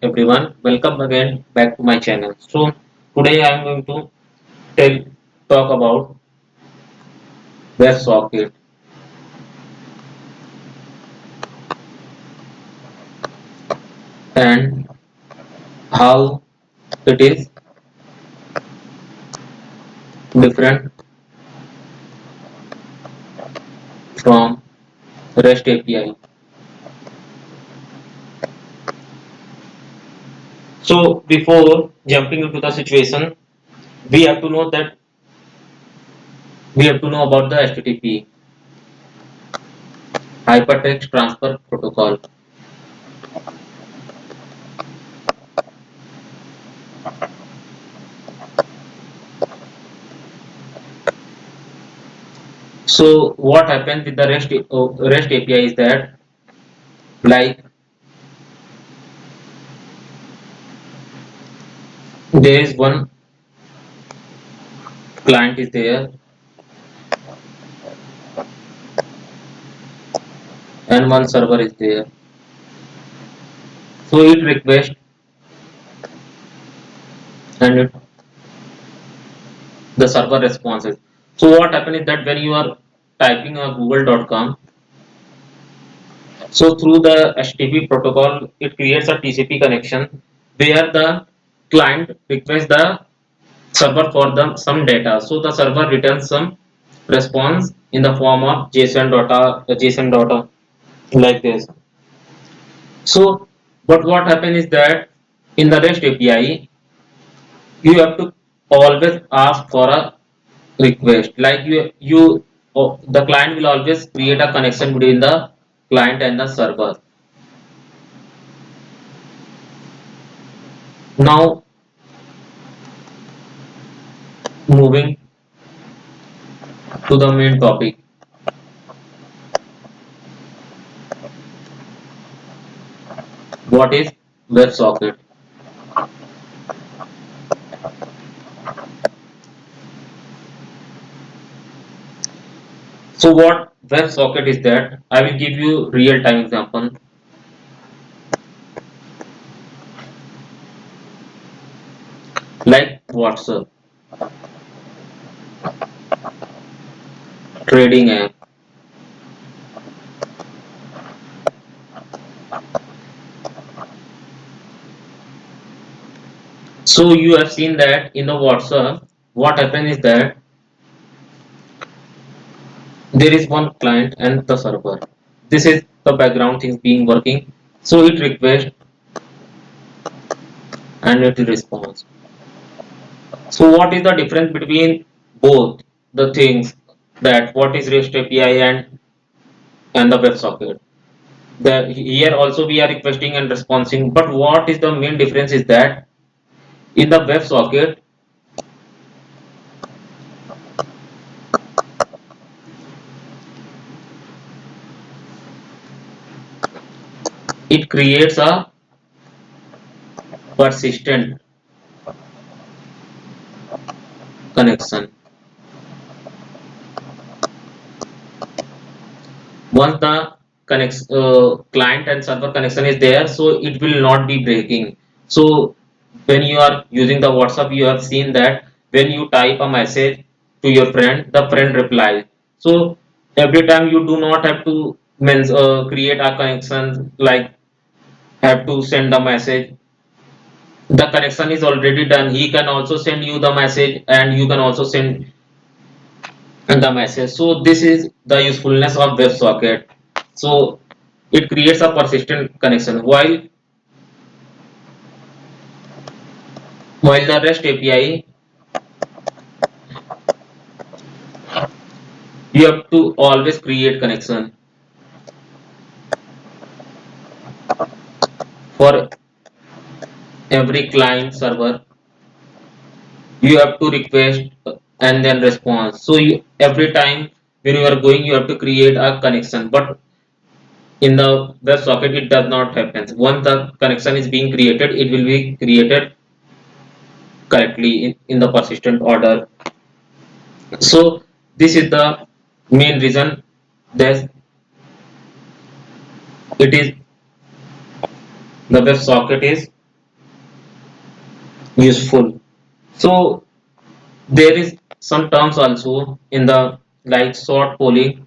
everyone, welcome again back to my channel. So today I am going to tell talk about WebSocket and how it is different from REST API. So before jumping into the situation, we have to know that we have to know about the HTTP Hypertext Transfer Protocol. So what happens with the REST API is that like there is one client is there and one server is there. So it requests and the server responses. So what happens is that when you are typing a google.com, so through the HTTP protocol, it creates a TCP connection where the client requests the server for the some data. So the server returns some response in the form of JSON data like this. So, but what happens is that in the REST API, you have to always ask for a request. Like the client will always create a connection between the client and the server. Now, moving to the main topic, what is WebSocket? So, what WebSocket is that? I will give you real-time example like WhatsApp, trading app. So you have seen that in the WhatsApp, what happens is that there is one client and the server. This is the background things being working. So it requests and it responds. So what is the difference between both the things that what is REST API and the WebSocket? Here also we are requesting and responding, but what is the main difference is that in the WebSocket it creates a persistent connection. Once the client and server connection is there, so it will not be breaking. So when you are using the WhatsApp, you have seen that when you type a message to your friend, the friend replies. So every time you do not have to create a connection, like have to send a message. The connection is already done. He can also send you the message and you can also send the message. So this is the usefulness of WebSocket. So it creates a persistent connection. While the REST API, you have to always create connection for every client server. You have to request and then response. So every time when you are going, you have to create a connection. But in the WebSocket, it does not happen. Once the connection is being created, it will be created correctly in the persistent order. So this is the main reason that it is the WebSocket is useful. So there is some terms also in the like short polling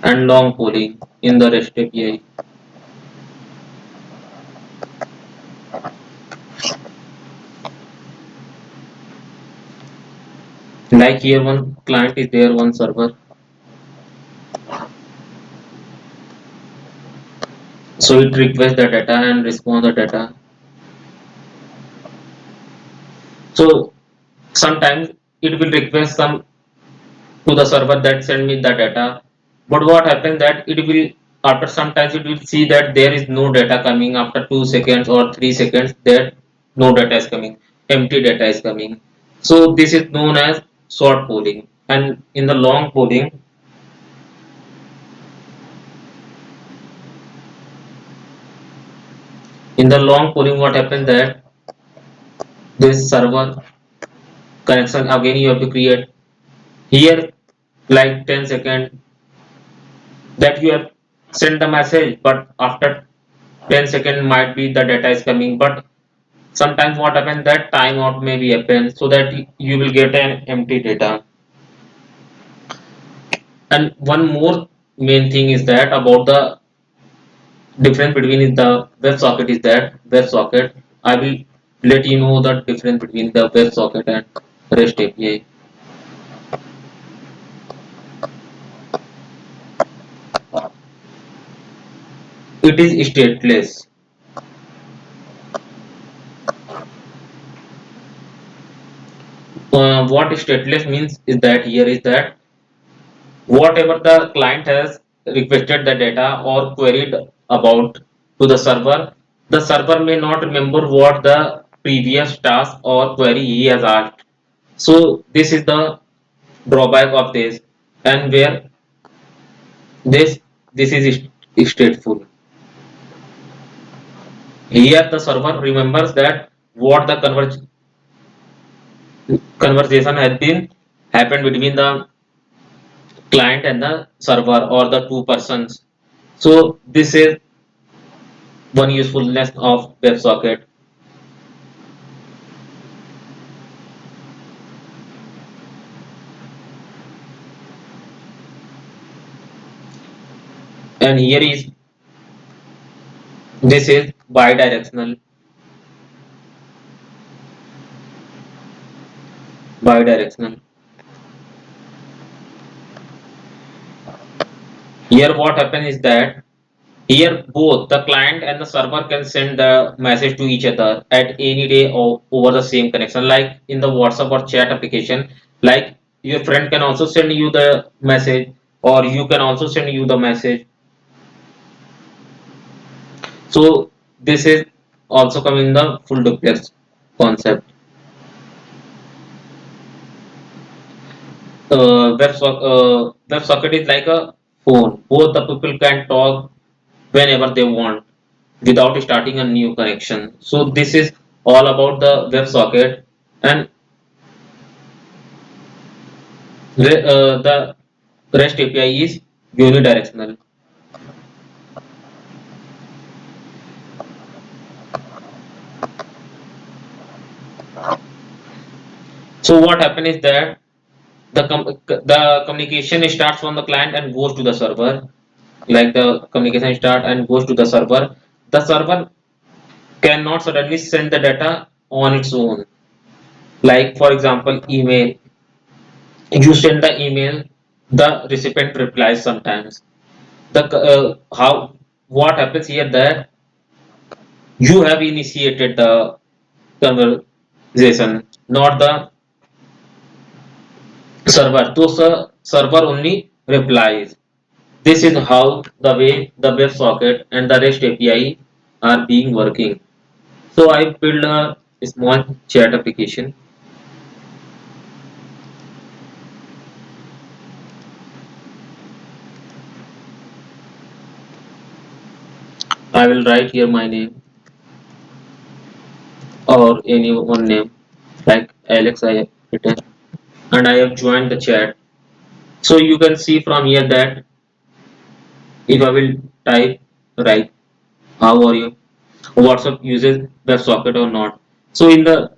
and long polling in the REST API. Like here one client is there, one server. So it requests the data and responds the data. So sometimes it will request some to the server that send me the data. But what happens that it will after sometimes it will see that there is no data coming after 2 seconds or 3 seconds that no data is coming, empty data is coming. So this is known as short polling. And in the long polling, what happens that this server connection again you have to create here like 10 seconds that you have sent the message, but after 10 seconds might be the data is coming, but sometimes what happens that timeout may be happen so that you will get an empty data. And one more main thing is that about the difference between the WebSocket is that WebSocket, I will let you know the difference between the WebSocket and REST API. It is stateless. What stateless means is that here is that whatever the client has requested the data or queried about to the server may not remember what the previous task or query he has asked. So this is the drawback of this, and where this this is stateful. Here the server remembers that what the conversation has been happened between the client and the server or the two persons. So this is one usefulness of WebSocket. And here is this is bidirectional. Here what happens is that here both the client and the server can send the message to each other at any day or over the same connection, like in the WhatsApp or chat application. Like your friend can also send you the message, or you can also send you the message. So this is also coming the full duplex concept. WebSocket is like a phone. Both the people can talk whenever they want without starting a new connection. So this is all about the WebSocket, and the REST API is unidirectional. So what happens is that the communication starts from the client and goes to the server. Like the communication start and goes to the server. The server cannot suddenly send the data on its own. Like for example, email. You send the email, the recipient replies sometimes. The how what happens here that you have initiated the conversation, not the server. So server only replies. This is how the way the WebSocket and the REST API are being working. So I build a small chat application. I will write here my name or any one name like Alex I have written, and I have joined the chat. So you can see from here that if I will type right, how are you, WhatsApp uses WebSocket or not. So in the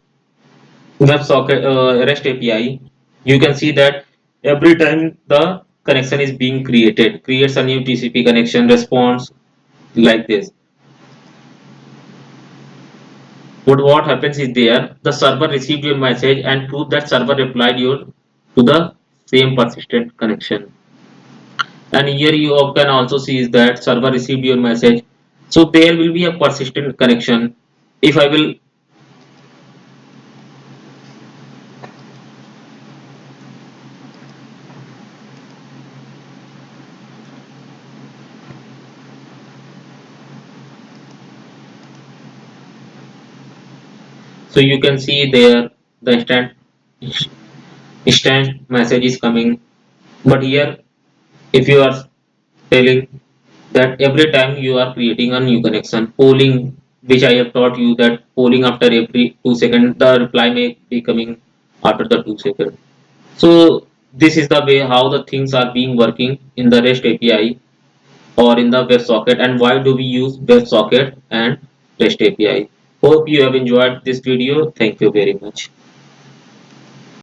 WebSocket REST API, you can see that every time the connection is being created, creates a new TCP connection, response like this. But what happens is there, the server received your message and prove that server replied your to the same persistent connection. And here you can also see is that server received your message. So there will be a persistent connection. If I will, so you can see there the instant message is coming. But here, if you are telling that every time you are creating a new connection, polling, which I have taught you that polling after every 2 seconds, the reply may be coming after the 2 seconds. So this is the way how the things are being working in the REST API or in the WebSocket, and why do we use WebSocket and REST API. Hope you have enjoyed this video. Thank you very much.